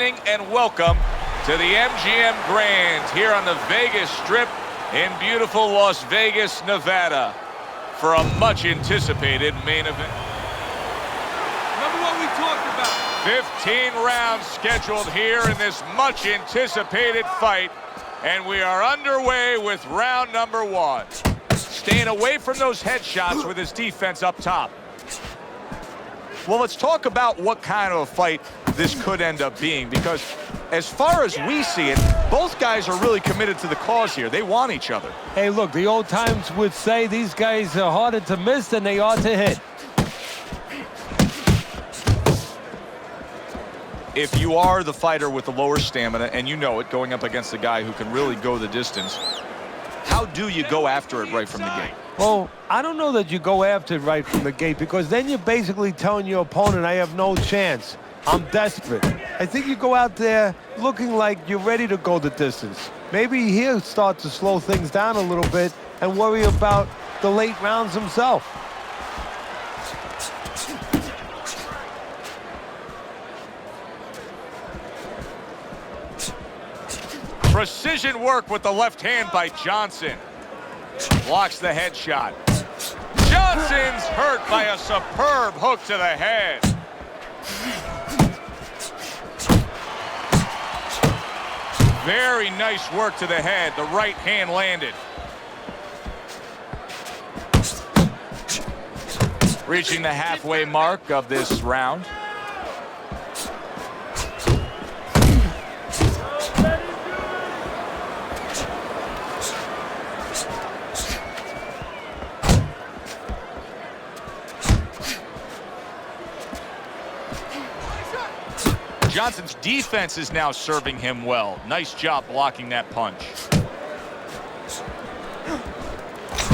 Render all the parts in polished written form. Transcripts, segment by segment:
And welcome to the MGM Grand here on the Vegas Strip in beautiful Las Vegas, Nevada for a much anticipated main event. Remember what we talked about. 15 rounds scheduled here in this much anticipated fight, and we are underway with round number one. Staying away from those headshots with his defense up top. Well, let's talk about what kind of a fight this could end up being, because as far as we see it, both guys are really committed to the cause here. They want each other. Hey, look, the old times would say these guys are harder to miss than they are to hit. If you are the fighter with the lower stamina, and you know it, going up against a guy who can really go the distance, how do you go after it right from the gate? Well, I don't know that you go after it right from the gate, because then you're basically telling your opponent, I have no chance. I'm desperate. I think you go out there looking like you're ready to go the distance. Maybe he'll start to slow things down a little bit and worry about the late rounds himself. Precision work with the left hand by Johnson. Blocks the headshot. Johnson's hurt by a superb hook to the head. Very nice work to the head. The right hand landed. Reaching the halfway mark of this round. Johnson's defense is now serving him well. Nice job blocking that punch.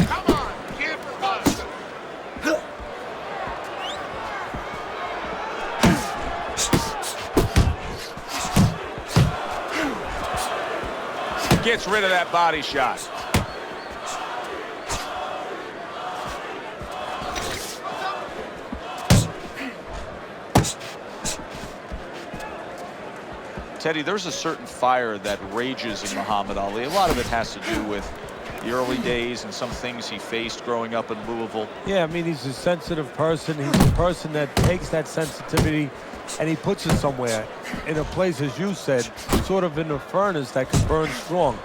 Come on, give us. Gets rid of that body shot. Teddy, there's a certain fire that rages in Muhammad Ali. A lot of it has to do with the early days and some things he faced growing up in Louisville. Yeah, I mean, he's a sensitive person. He's a person that takes that sensitivity and he puts it somewhere in a place, as you said, sort of in a furnace that can burn strong.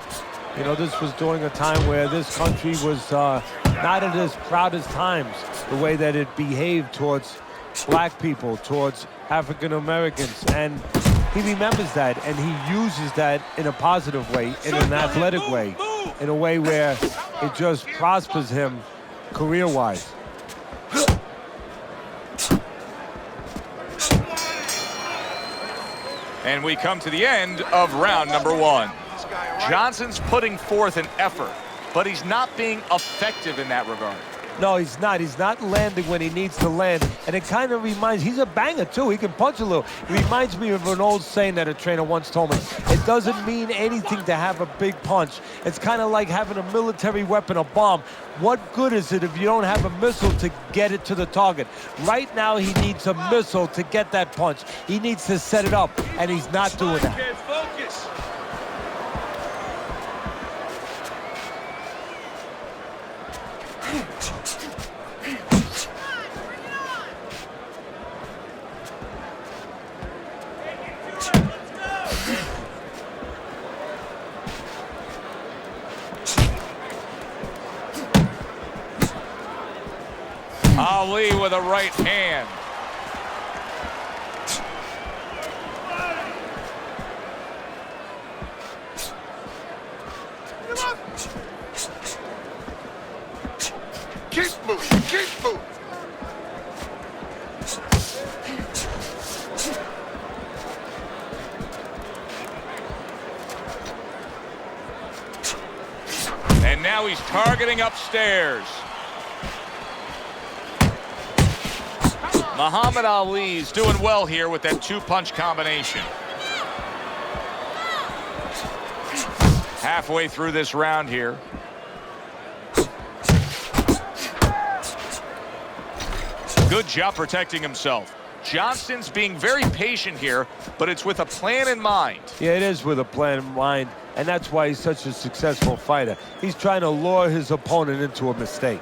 You know, this was during a time where this country was not at its proudest times, the way that it behaved towards black people, towards African Americans, and he remembers that, and he uses that in a positive way, in an athletic way, in a way where it just prospers him career-wise. And we come to the end of round number one. Johnson's putting forth an effort, but he's not being effective in that regard. No, he's not. He's not landing when he needs to land. And it kind of reminds, he's a banger too. He can punch a little. It reminds me of an old saying that a trainer once told me. It doesn't mean anything to have a big punch. It's kind of like having a military weapon, a bomb. What good is it if you don't have a missile to get it to the target? Right now, he needs a missile to get that punch. He needs to set it up, and he's not doing that. Focus. Ali with a right hand. Keep moving, keep moving. And now he's targeting upstairs. Muhammad Ali's doing well here with that two-punch combination. Halfway through this round here. Good job protecting himself. Johnson's being very patient here, but it's with a plan in mind. Yeah, it is with a plan in mind, and that's why he's such a successful fighter. He's trying to lure his opponent into a mistake.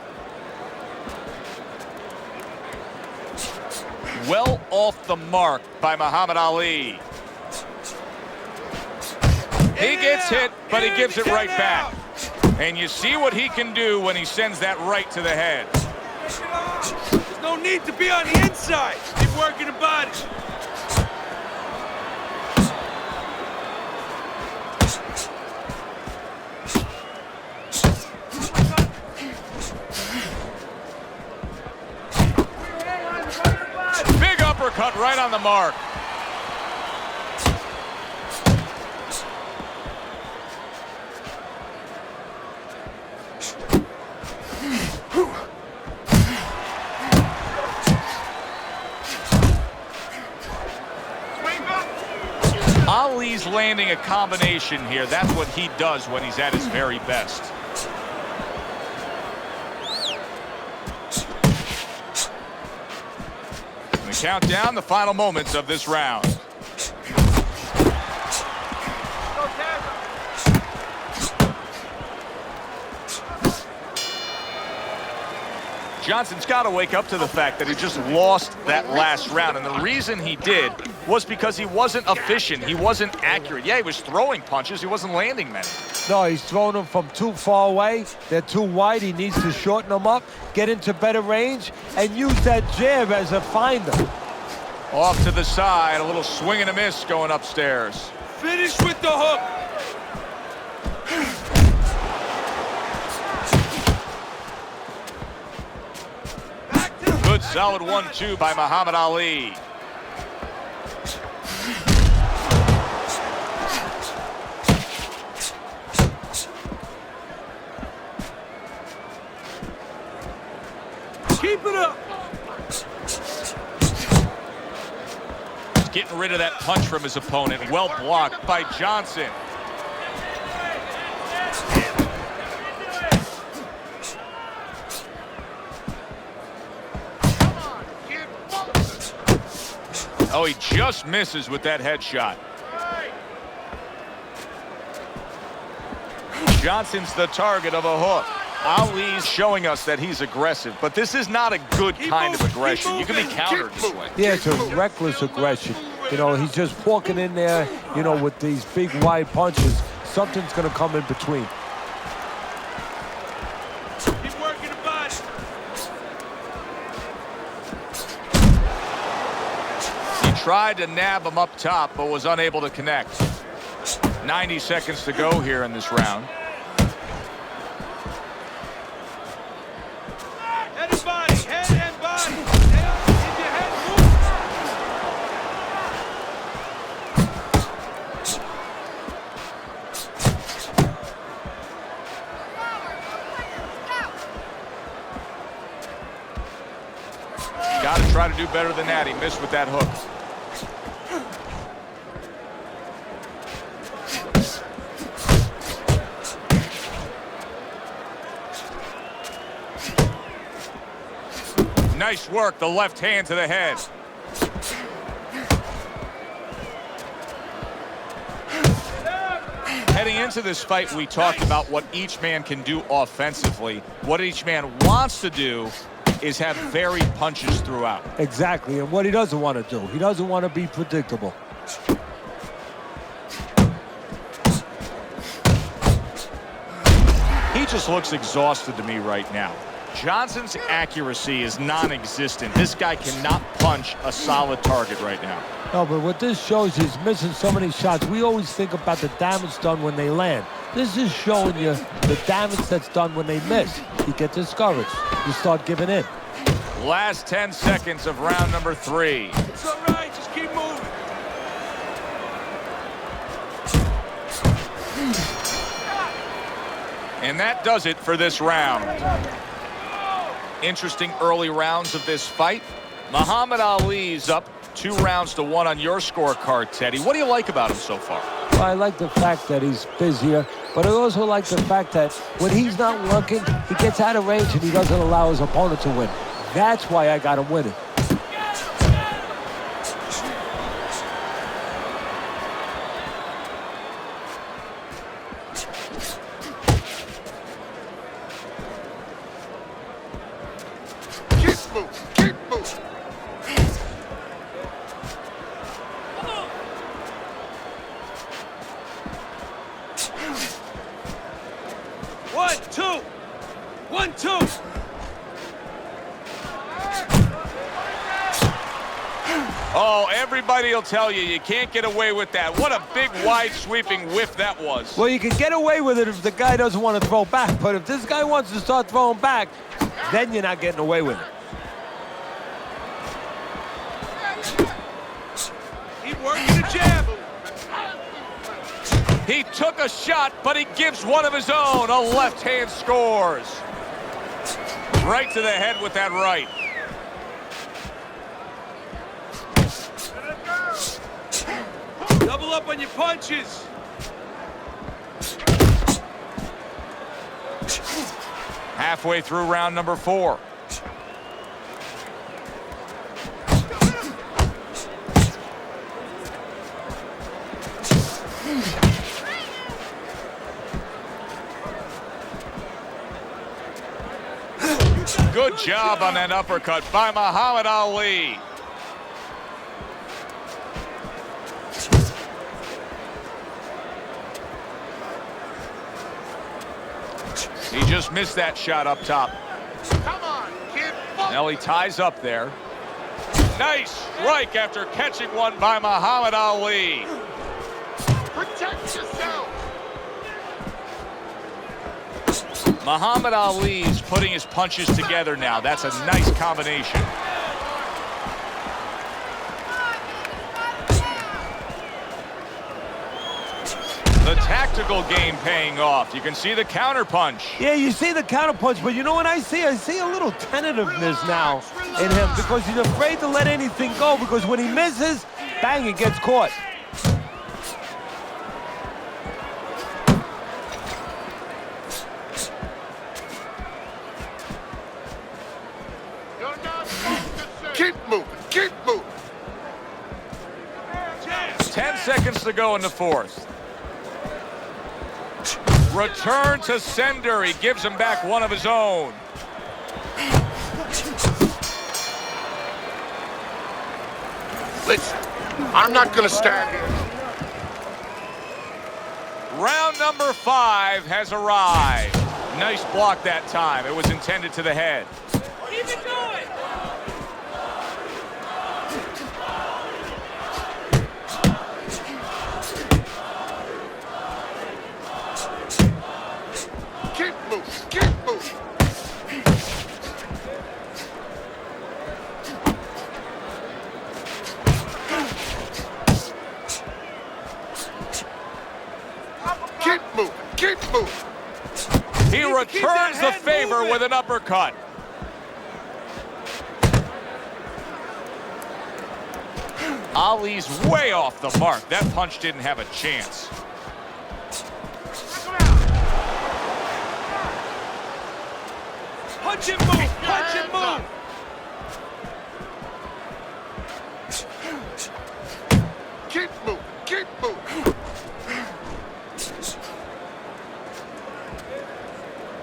Well off the mark by Muhammad Ali. He gets hit, but he gives it right back. And you see what he can do when he sends that right to the head. There's no need to be on the inside. Keep working the body. Big uppercut right on the mark. Ali's landing a combination here. That's what he does when he's at his very best. We count down the final moments of this round. Johnson's got to wake up to the fact that he just lost that last round. And the reason he did was because he wasn't efficient. He wasn't accurate. Yeah, he was throwing punches. He wasn't landing many. No, he's throwing them from too far away. They're too wide. He needs to shorten them up, get into better range, and use that jab as a finder. Off to the side, a little swing and a miss going upstairs. Finish with the hook. Good solid 1-2 by Muhammad Ali. Keep it up. He's getting rid of that punch from his opponent. Well blocked by Johnson. Oh, he just misses with that headshot. Johnson's the target of a hook. Ali's showing us that he's aggressive, but this is not a good kind of aggression. You can be countered this way. Yeah, it's a reckless aggression. You know, he's just walking in there, you know, with these big, wide punches. Something's going to come in between. Keep working the body. He tried to nab him up top, but was unable to connect. 90 seconds to go here in this round. Head and body, head and body. Head up, keep your head moving. Got to try to do better than that. He missed with that hook. Nice work, the left hand to the head. Heading into this fight, we talked about what each man can do offensively. What each man wants to do is have varied punches throughout. Exactly, and what he doesn't want to do. He doesn't want to be predictable. He just looks exhausted to me right now. Johnson's accuracy is non-existent. This guy cannot punch a solid target right now. No, but what this shows, he's missing so many shots. We always think about the damage done when they land. This is showing you the damage that's done when they miss. You get discouraged. You start giving in. Last 10 seconds of round number 3. It's all right, just keep moving. And that does it for this round. Interesting early rounds of this fight. Muhammad Ali's up 2-1 on your scorecard, Teddy. What do you like about him so far? Well, I like the fact that he's busier, but I also like the fact that when he's not working, he gets out of range and he doesn't allow his opponent to win. That's why I got him winning. 2. 1-2. Oh, everybody will tell you, you can't get away with that. What a big, wide, sweeping whiff that was. Well, you can get away with it if the guy doesn't want to throw back, but if this guy wants to start throwing back, then you're not getting away with it. Keep working the jab. He took a shot, but he gives one of his own. A left hand scores. Right to the head with that right. Double up on your punches. Halfway through round number 4. Good job on that uppercut by Muhammad Ali. He just missed that shot up top. Come on, kid. Now he ties up there. Nice strike after catching one by Muhammad Ali. Protect yourself. Muhammad Ali's putting his punches together now. That's a nice combination. The tactical game paying off. You can see the counter punch. Yeah, you see the counter punch, but you know what I see? I see a little tentativeness now in him because he's afraid to let anything go because when he misses, bang, it gets caught. You're not supposed to say. Keep moving. Keep moving. 10 seconds to go in the 4th. Return to sender. He gives him back one of his own. Listen, I'm not going to stand here. Round number 5 has arrived. Nice block that time. It was intended to the head. Keep it going. Keep moving. Keep moving. Keep moving. Keep moving. He returns the favor with an uppercut. Ali's way off the mark. That punch didn't have a chance. Punch and move. Punch and move. Keep moving. Keep moving.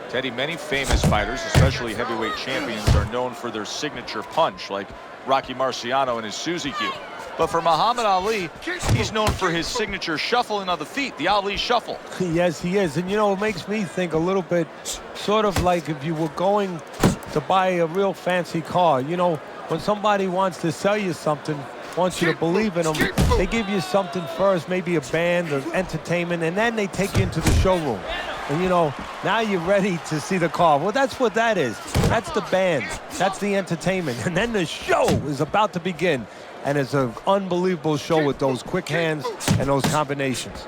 Teddy, many famous fighters, especially heavyweight champions, are known for their signature punch, like Rocky Marciano and his Suzuki. But for Muhammad Ali, he's known for his signature shuffling of the feet, the Ali shuffle. Yes, he is. And, you know, it makes me think a little bit sort of like if you were going to buy a real fancy car. You know, when somebody wants to sell you something, wants you to believe in them, they give you something first, maybe a band or entertainment, and then they take you into the showroom. And, you know, now you're ready to see the car. Well, that's what that is. That's the band. That's the entertainment. And then the show is about to begin. And it's an unbelievable show with those quick hands and those combinations.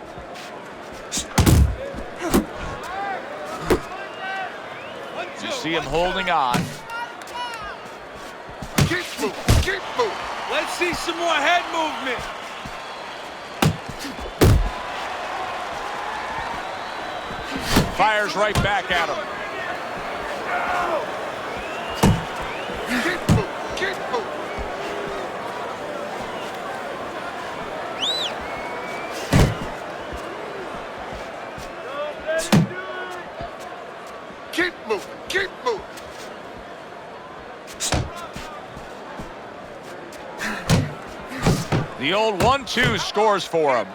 You see him holding on. Keep moving. Keep moving. Let's see some more head movement. Fires right back at him. Keep moving. Keep moving. Keep moving. Keep moving. The old 1-2 scores for him.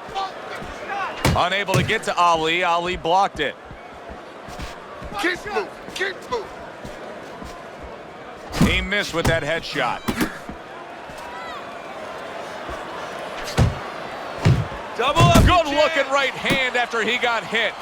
Unable to get to Ali. Ali blocked it. Keep moving. Keep moving. He missed with that headshot. Double up. Good looking right hand after he got hit.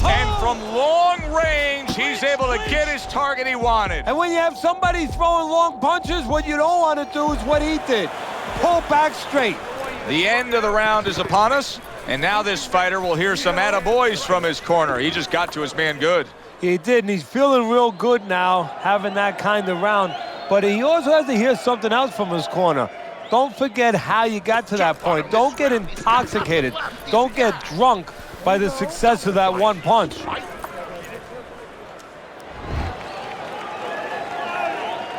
And from long range, he's able to get his target he wanted. And when you have somebody throwing long punches, what you don't want to do is what he did. Pull back straight. The end of the round is upon us, and now this fighter will hear some attaboys from his corner. He just got to his man good. He did, and he's feeling real good now, having that kind of round. But he also has to hear something else from his corner. Don't forget how you got to that point. Don't get intoxicated. Don't get drunk by the success of that one punch.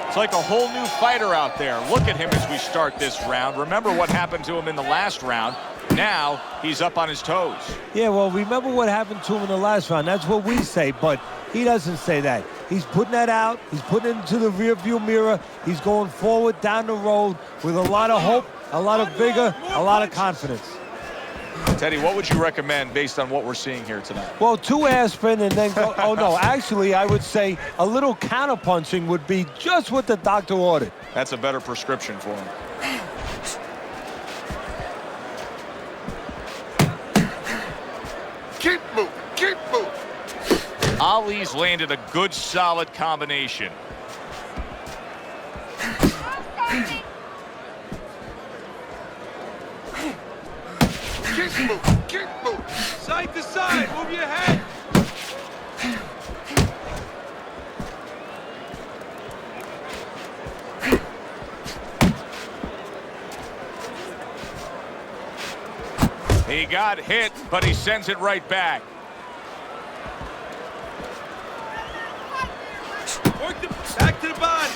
It's like a whole new fighter out there. Look at him as we start this round. Remember what happened to him in the last round. Now he's up on his toes. Yeah, well, remember what happened to him in the last round. That's what we say, but he doesn't say that. He's putting that out. He's putting it into the rearview mirror. He's going forward down the road with a lot of hope, a lot of vigor, a lot of confidence. Teddy, what would you recommend based on what we're seeing here tonight? Well, 2 aspirin and then go. Oh, no, actually, I would say a little counterpunching would be just what the doctor ordered. That's a better prescription for him. Keep moving. Keep moving. Ali's landed a good, solid combination. Keep moving. Keep moving. Side to side. Move your head. He got hit, but he sends it right back. Work the back to the body.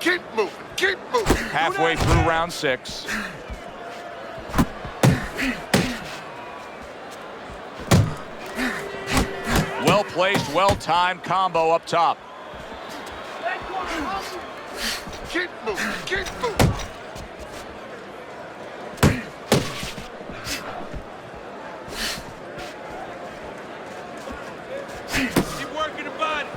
Keep moving. Keep moving. Halfway through round 6. Well-placed, well-timed combo up top. Keep moving. Keep moving. Keep working the body.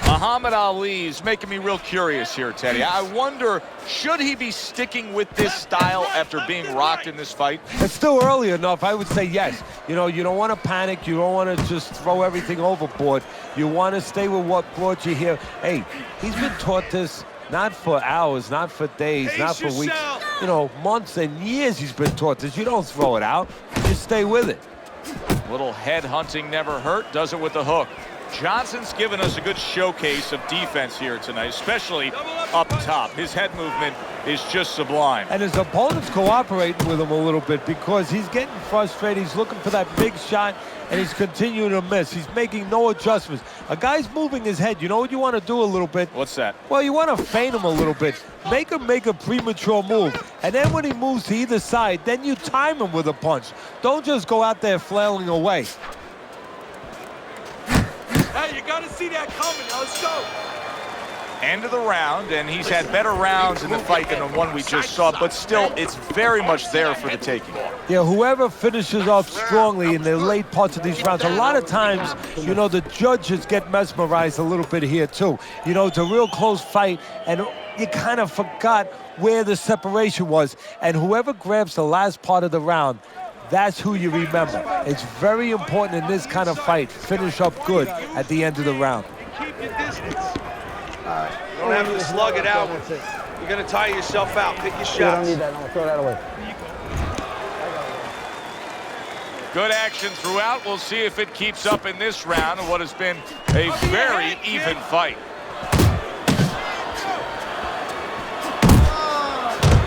Muhammad Ali's making me real curious here, Teddy. I wonder, should he be sticking with this style after being rocked in this fight? It's still early enough. I would say yes. You know, you don't want to panic. You don't want to just throw everything overboard. You want to stay with what brought you here. Hey, he's been taught this not for hours, not for days, not for weeks. You know, months and years he's been taught this. You don't throw it out. You stay with it. Little head hunting never hurt. Does it with the hook. Johnson's given us a good showcase of defense here tonight, especially up top. His head movement is just sublime. And his opponent's cooperating with him a little bit because he's getting frustrated. He's looking for that big shot, and he's continuing to miss. He's making no adjustments. A guy's moving his head. You know what you want to do a little bit? What's that? Well, you want to feint him a little bit. Make him make a premature move. And then when he moves to either side, then you time him with a punch. Don't just go out there flailing away. Hey, you got to see that coming. Now let's go. End of the round, and he's had better rounds in the fight than the one we just saw, but still, it's very much there for the taking. Yeah, whoever finishes off strongly in the late parts of these rounds, a lot of times, you know, the judges get mesmerized a little bit here, too. You know, it's a real close fight, and you kind of forgot where the separation was. And whoever grabs the last part of the round, that's who you remember. It's very important in this kind of fight. Finish up good at the end of the round. Keep your distance. Don't have to slug it out. You're going to tire yourself out. Pick your shots. You don't need that. No, throw that away. Good action throughout. We'll see if it keeps up in this round of what has been a very even fight.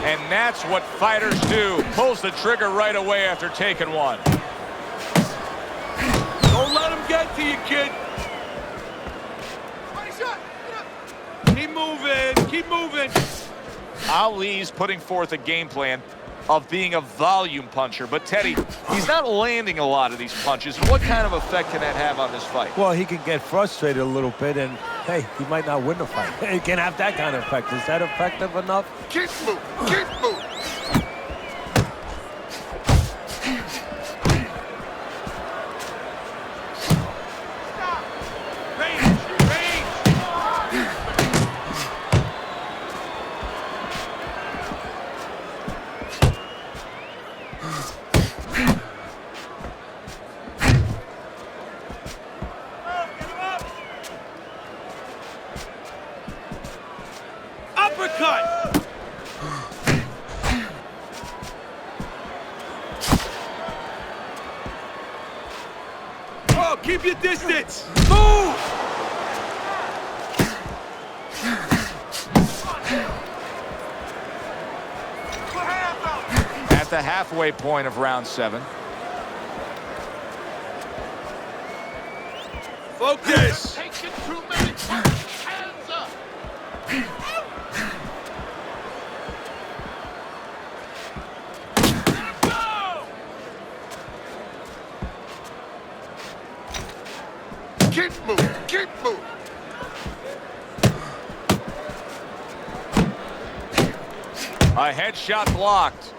And that's what fighters do. Pulls the trigger right away after taking one. Don't let him get to you, kid. Keep moving. Keep moving. Ali's putting forth a game plan of being a volume puncher. But, Teddy, he's not landing a lot of these punches. What kind of effect can that have on this fight? Well, he can get frustrated a little bit, and, hey, he might not win the fight. He can have that kind of effect. Is that effective enough? Keep moving. Keep moving. Uppercut! Oh, keep your distance! Move! At the halfway point of round 7. Focus! Taking too many punches. Hands up. Keep moving. Keep moving. A headshot blocked.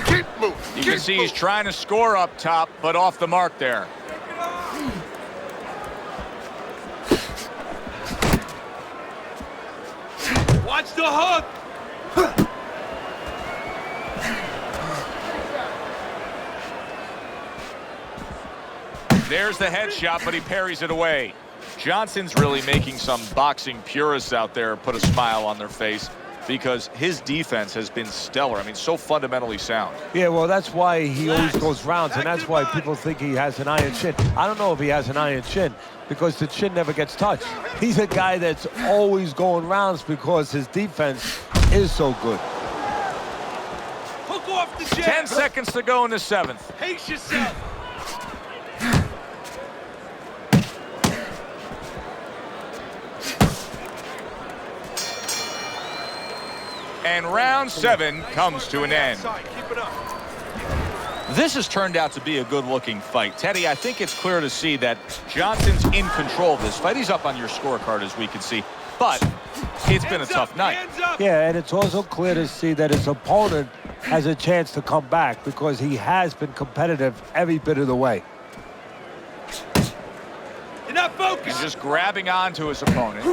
Keep moving. You can see he's trying to score up top, but off the mark there. Watch the hook! There's the headshot, but he parries it away. Johnson's really making some boxing purists out there put a smile on their face because his defense has been stellar. I mean, so fundamentally sound. Yeah, well, that's why he always goes rounds, and that's why people think he has an iron chin. I don't know if he has an iron chin because the chin never gets touched. He's a guy that's always going rounds because his defense is so good. Hook off the jab! 10 seconds to go in the 7th. Pace yourself! And round 7 comes to an end. Keep it up. This has turned out to be a good-looking fight. Teddy, I think it's clear to see that Johnson's in control of this fight. He's up on your scorecard, as we can see. But it's been a tough night. Yeah, and it's also clear to see that his opponent has a chance to come back because he has been competitive every bit of the way. You're not He's focused! just grabbing onto his opponent.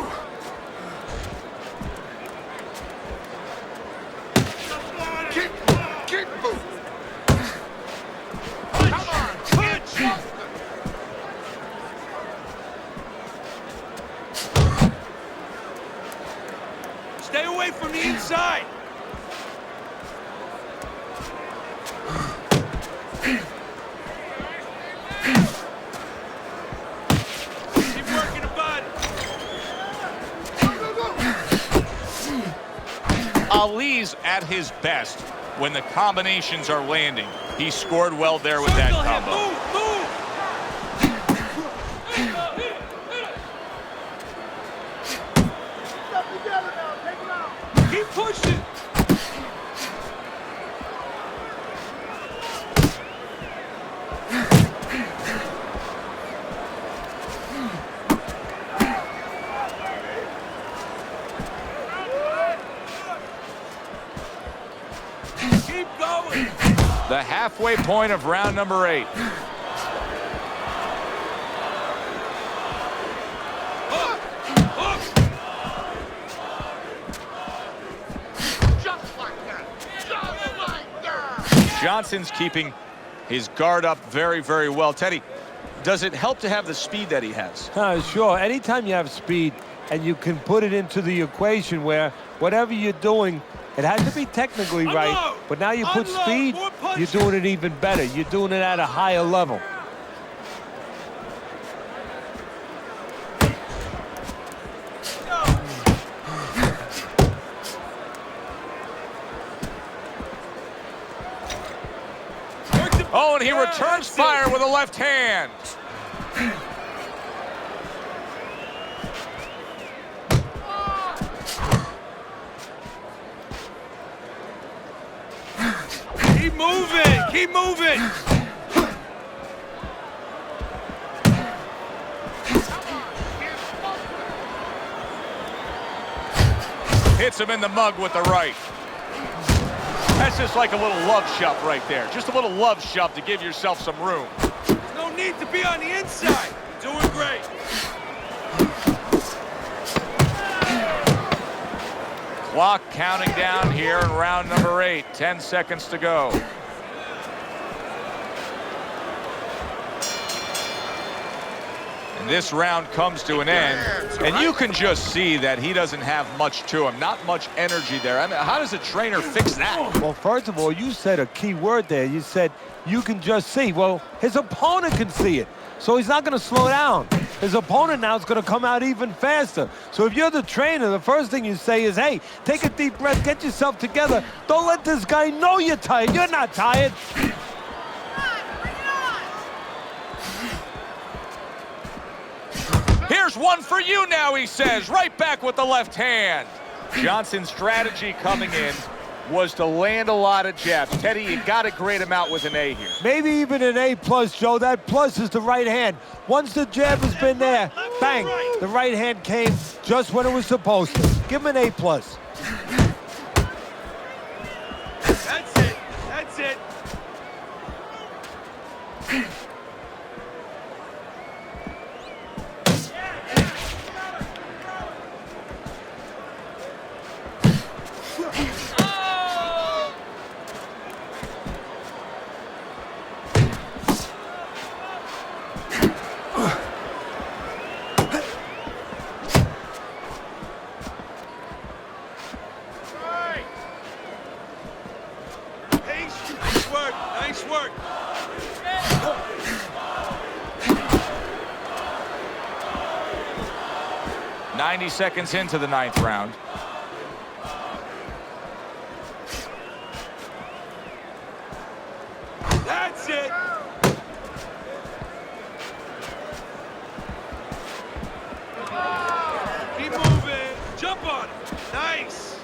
Keep moving. Come on. Punch. Stay away from the inside! Keep working the body! Ali's at his best when the combinations are landing. He scored well there with that Circle him. combo. Move! Keep pushing! Keep going! The halfway point of round number 8. Hook! Hook! Just like that. Just like that. Johnson's keeping his guard up very, very well. Teddy, does it help to have the speed that he has? Sure, anytime you have speed and you can put it into the equation where whatever you're doing, it has to be technically right, Unload! but now you put Unload! speed, More you're punches! doing it even better. You're doing it at a higher level. Oh, and he returns fire with a left hand. Keep moving! Keep moving! Hits him in the mug with the right. That's just like a little love shove right there. Just a little love shove to give yourself some room. No need to be on the inside. You're doing great. Clock counting down here in round number 8. 10 seconds to go. And this round comes to an end, and you can just see that he doesn't have much to him. Not much energy there. I mean, how does a trainer fix that? Well, first of all, you said a key word there. You said you can just see. Well, his opponent can see it, so he's not going to slow down. His opponent now is going to come out even faster. So if you're the trainer, the first thing you say is, hey, take a deep breath, get yourself together. Don't let this guy know you're tired. You're not tired. Here's one for you now, he says, right back with the left hand. Johnson's strategy coming in was to land a lot of jabs. Teddy, you got to grade him out with an A here. Maybe even an A+, Joe. That plus is the right hand. Once the jab has been there, bang, the right hand came just when it was supposed to. Give him an A+. That's it. That's it. Nice work. Nice work. 90 seconds into the 9th round. That's it. Keep moving. Jump on it. Nice.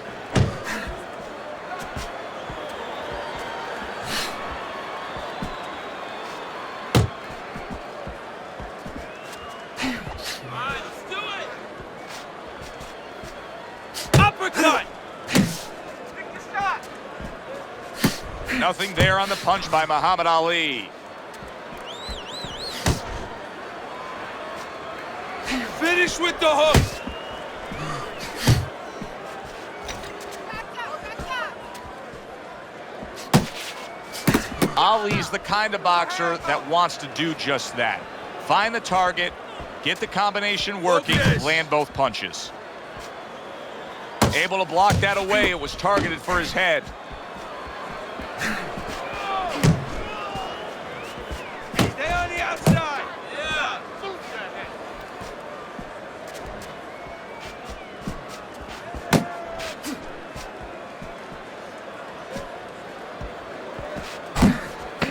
Uppercut! Nothing there on the punch by Muhammad Ali. Finish with the hook. Ali's the kind of boxer that wants to do just that. Find the target, get the combination working, land both punches. Able to block that away. It was targeted for his head. Stay on the outside. Yeah.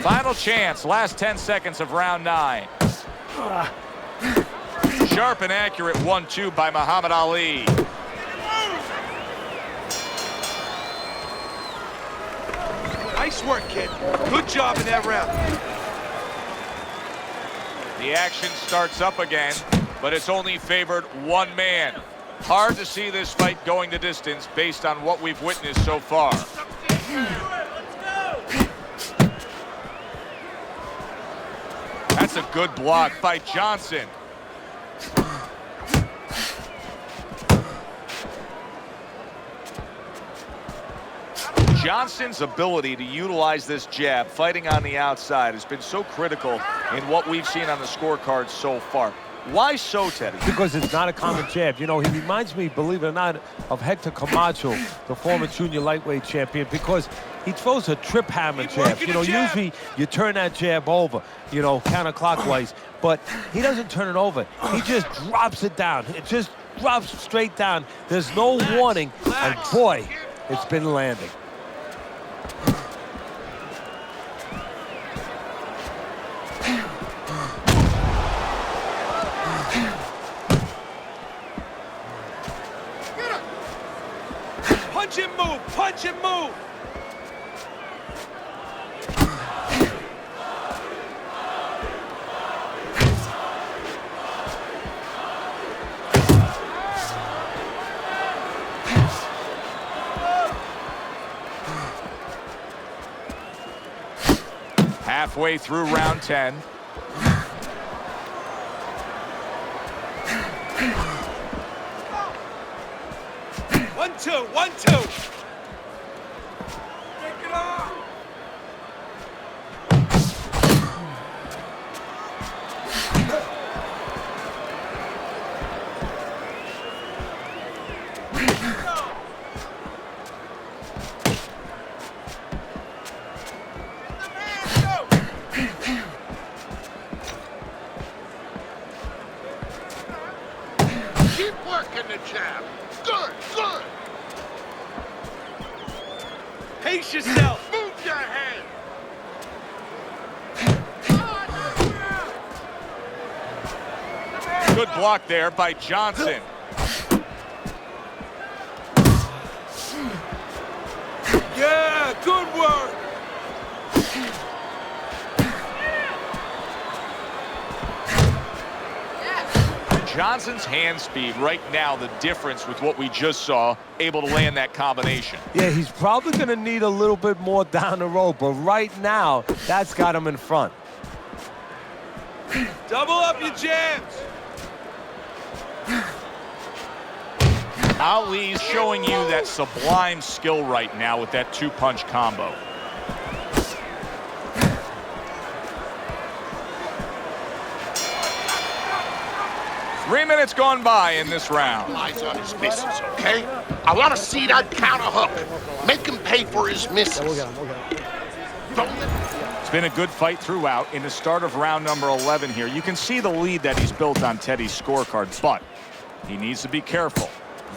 Final chance, last 10 seconds of round 9. Sharp and accurate 1-2 by Muhammad Ali. Nice work, kid. Good job in that round. The action starts up again, but it's only favored one man. Hard to see this fight going the distance based on what we've witnessed so far. That's a good block by Johnson. Johnson's ability to utilize this jab, fighting on the outside, has been so critical in what we've seen on the scorecard so far. Why so, Teddy? Because it's not a common jab. You know, he reminds me, believe it or not, of Hector Camacho, the former junior lightweight champion, because he throws a trip hammer jab. You know, usually you turn that jab over, you know, counterclockwise, but he doesn't turn it over. He just drops it down. It just drops straight down. There's no warning, and boy, it's been landing. punch and move. Halfway through round 10. One, two, 1, 2. Take it off. Keep working the jab. Good, good. Pace yourself. Move your head. Good block there by Johnson. Yeah, good work. Johnson's hand speed right now, the difference with what we just saw, able to land that combination. Yeah, he's probably going to need a little bit more down the road, but right now, that's got him in front. Double up your jabs. Ali's showing you that sublime skill right now with that two-punch combo. Three minutes gone by in this round. Eyes on his misses, okay? I want to see that counter hook. Make him pay for his misses. Don't let... It's been a good fight throughout. In the start of round number 11 here, you can see the lead that he's built on Teddy's scorecard, but he needs to be careful.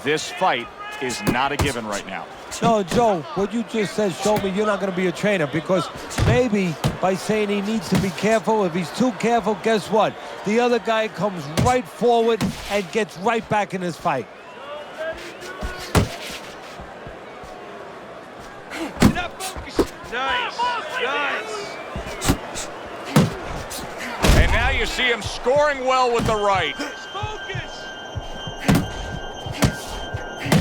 This fight is not a given right now. No, Joe, what you just said showed me you're not going to be a trainer, because maybe by saying he needs to be careful, if he's too careful, guess what? The other guy comes right forward and gets right back in his fight. Nice, nice. And now you see him scoring well with the right.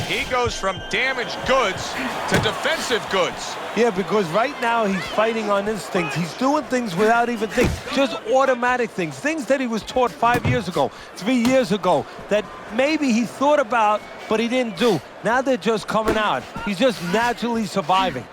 He goes from damaged goods to defensive goods. Yeah, because right now he's fighting on instinct. He's doing things without even thinking, just automatic things that he was taught 5 years ago, 3 years ago, that maybe he thought about, but he didn't do. Now they're just coming out. He's just naturally surviving.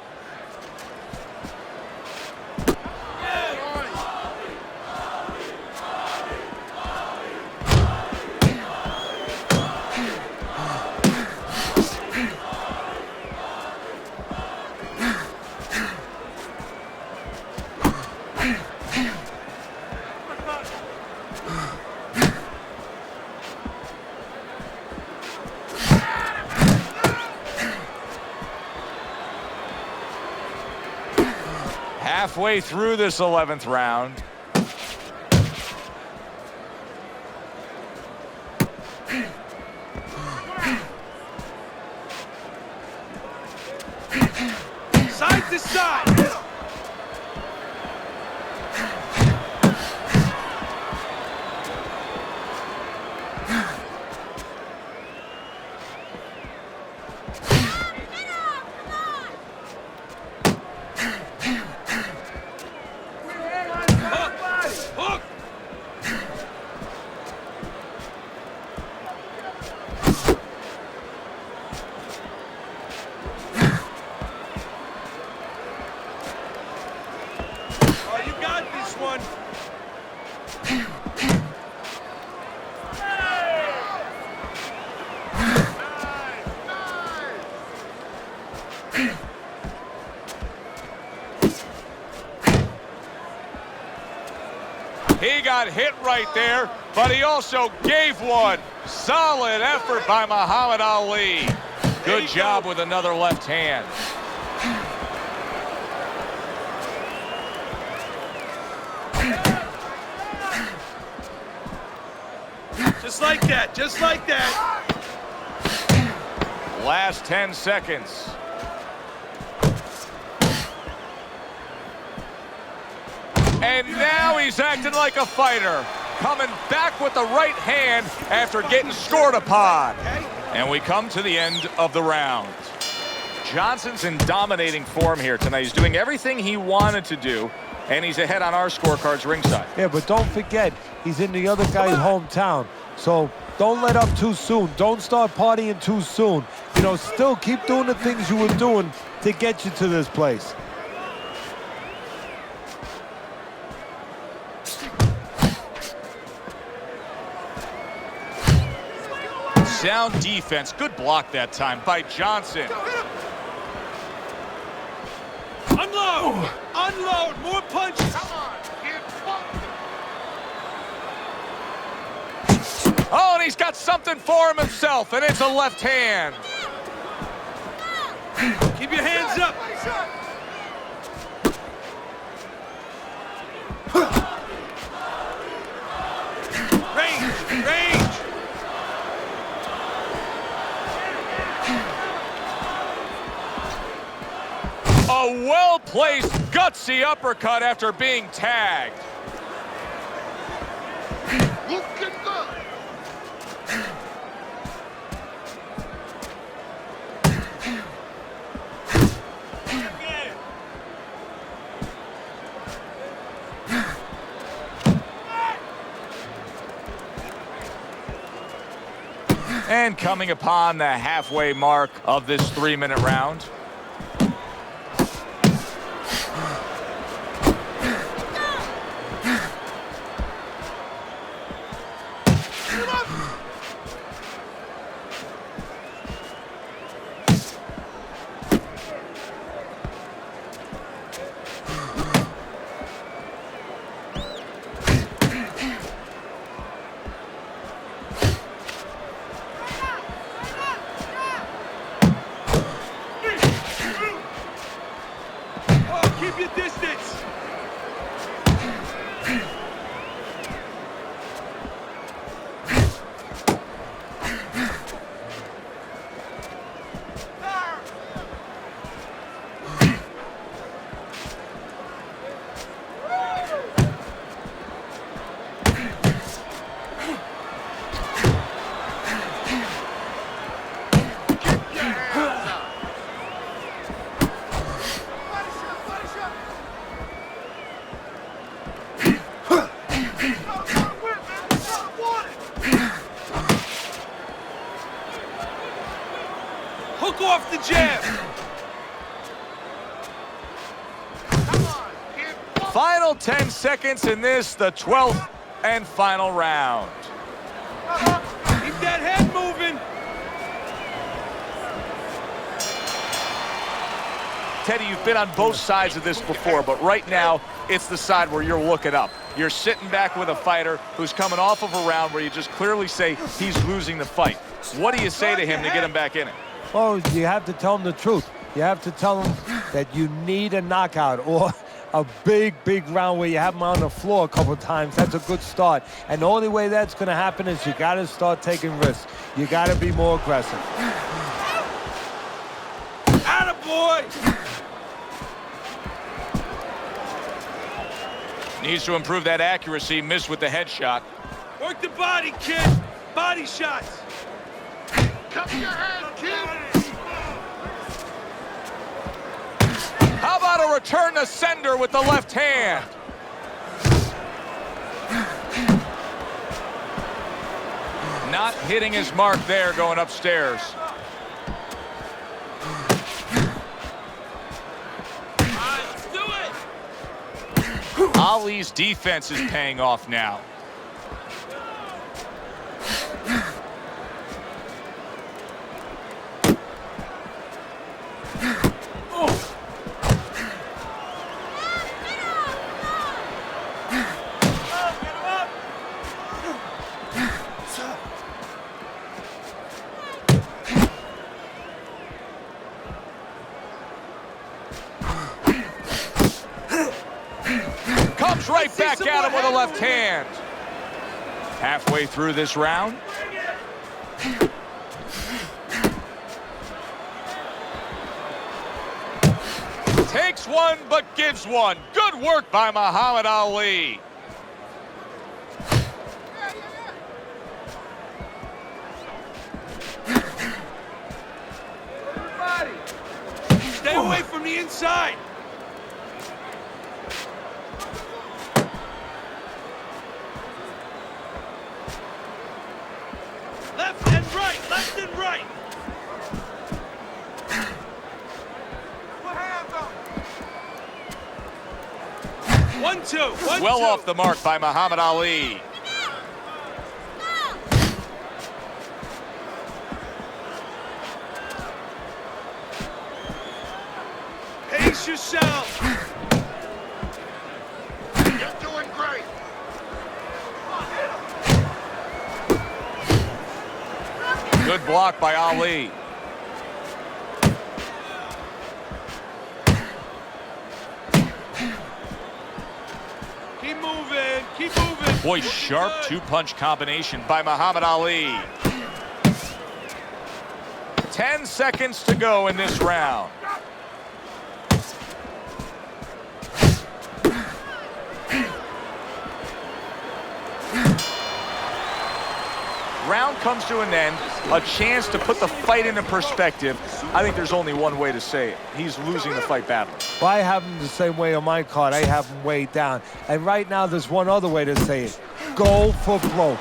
Halfway through this 11th round. Side to side. He got hit right there, but he also gave one. Solid effort by Muhammad Ali. Good job with another left hand. Just like that, just like that. Last 10 seconds. And now he's acting like a fighter, coming back with the right hand after getting scored upon. And we come to the end of the round. Johnson's in dominating form here tonight. He's doing everything he wanted to do, and he's ahead on our scorecards ringside. Yeah, but don't forget, he's in the other guy's hometown. So don't let up too soon. Don't start partying too soon. You know, still keep doing the things you were doing to get you to this place. Sound defense. Good block that time by Johnson. Unload! Unload! More punches! Come on, kid. Oh, and he's got something for himself, and it's a left hand. Keep your hands up! Range! Range! A well-placed, gutsy uppercut after being tagged. Looking good. And coming upon the halfway mark of this 3-minute round. Keep your distance! Hook off the jab! Final 10 seconds in this, the 12th and final round. Keep that head moving! Teddy, you've been on both sides of this before, but right now, it's the side where you're looking up. You're sitting back with a fighter who's coming off of a round where you just clearly say he's losing the fight. What do you say to him to get him back in it? Well, you have to tell him the truth. You have to tell him that you need a knockout or a big, big round where you have him on the floor a couple of times. That's a good start. And the only way that's going to happen is you got to start taking risks. You got to be more aggressive. Attaboy! Needs to improve that accuracy. Missed with the headshot. Work the body, kid! Body shots! Cover your head, kid. How about a return to sender with the left hand? Not hitting his mark there, going upstairs. Let's do it! Ali's defense is paying off now. Comes right back at him with a left hand. Halfway through this round. Takes one, but gives one. Good work by Muhammad Ali. Stay away from the inside. Left and right, left and right. One, two. Well off the mark by Muhammad Ali. Pace yourself. You're doing great. Good block by Ali. Keep moving, keep moving. Boy, sharp two-punch combination by Muhammad Ali. 10 seconds to go in this round. Round comes to an end, a chance to put the fight into perspective. I think there's only one way to say it. He's losing the fight badly. Well, I have him the same way on my card. I have him way down. And right now, there's one other way to say it. Go for broke.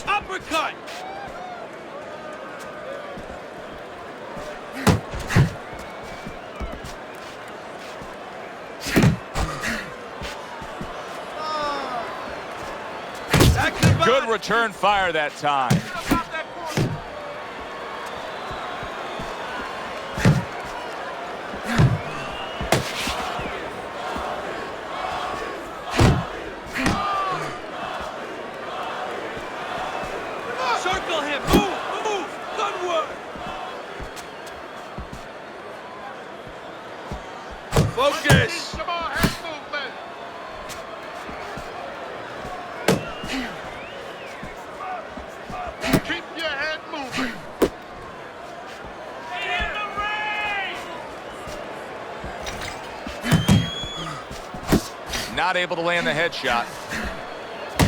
Uppercut. Good return fire that time. Circle him. Move. Good work. Focus. Some more head movement. Keep your head moving. Not able to land the headshot.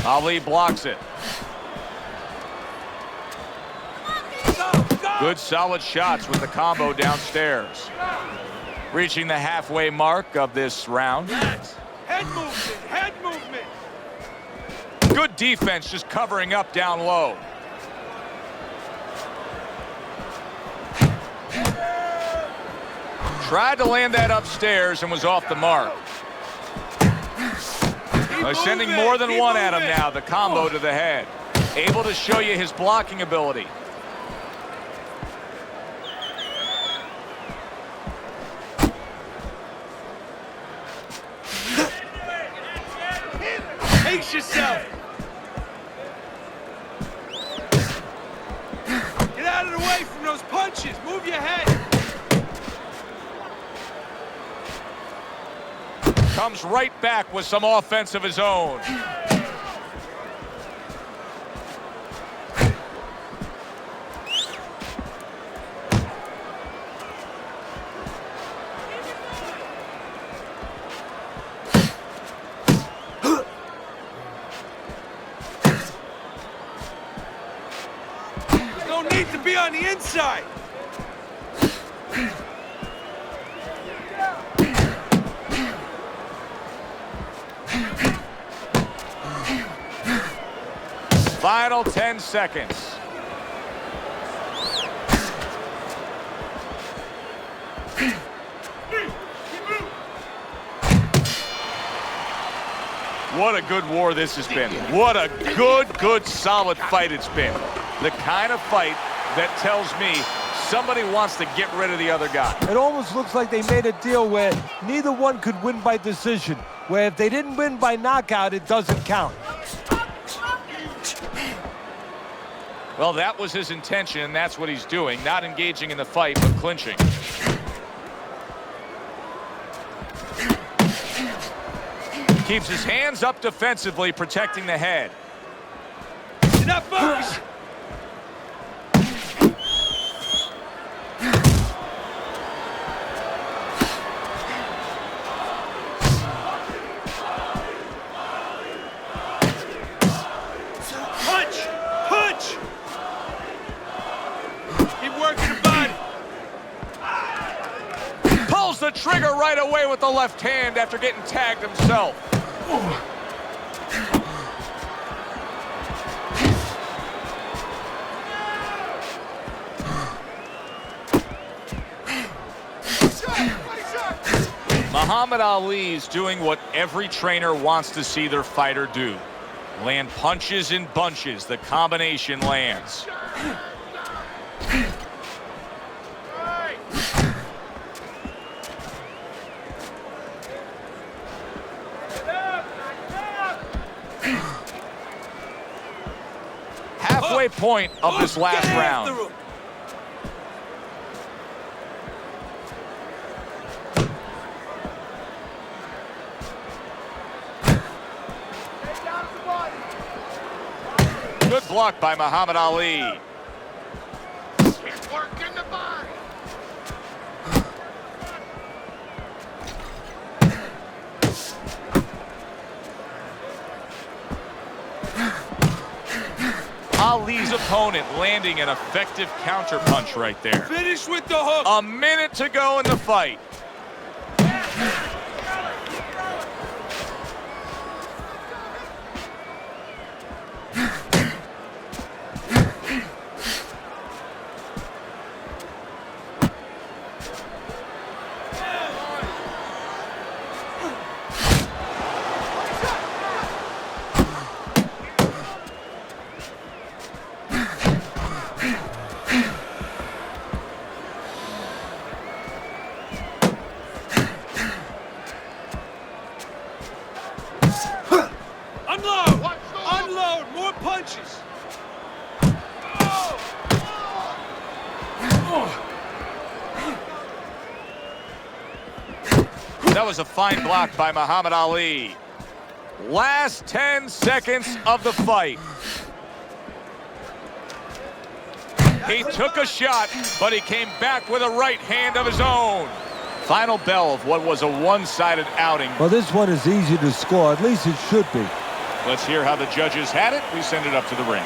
Ali blocks it. Good solid shots with the combo downstairs. Reaching the halfway mark of this round. Head movement, head movement. Good defense, just covering up down low. Tried to land that upstairs and was off the mark. Sending more than one at him now. The combo to the head. Able to show you his blocking ability. Pace yourself. Get out of the way from those punches. Move your head. Comes right back with some offense of his own. No need to be on the inside. Final 10 seconds. What a good war this has been. What a good, solid fight it's been. The kind of fight that tells me somebody wants to get rid of the other guy. It almost looks like they made a deal where neither one could win by decision, where if they didn't win by knockout, it doesn't count. Well, that was his intention, and that's what he's doing. Not engaging in the fight, but clinching. Keeps his hands up defensively, protecting the head. You're not focused. Punch! Punch! Keep working the body. Pulls the trigger right away with the left hand after getting tagged himself. Muhammad Ali's doing what every trainer wants to see their fighter do. Land punches in bunches. The combination lands. Halfway point of this last round. Good block by Muhammad Ali. Keep working the body. Ali's opponent landing an effective counterpunch right there. Finish with the hook. A minute to go in the fight. Unload! Unload! More punches! That was a fine block by Muhammad Ali. Last 10 seconds of the fight. He took a shot, but he came back with a right hand of his own. Final bell of what was a one-sided outing. Well, this one is easy to score. At least it should be. Let's hear how the judges had it. We send it up to the ring.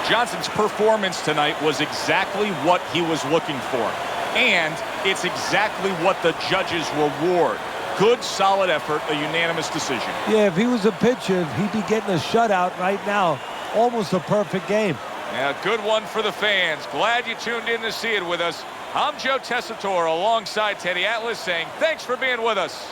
Johnson's performance tonight was exactly what he was looking for. And it's exactly what the judges reward. Good, solid effort, a unanimous decision. Yeah, if he was a pitcher, he'd be getting a shutout right now. Almost a perfect game. Yeah, good one for the fans. Glad you tuned in to see it with us. I'm Joe Tessitore alongside Teddy Atlas saying thanks for being with us.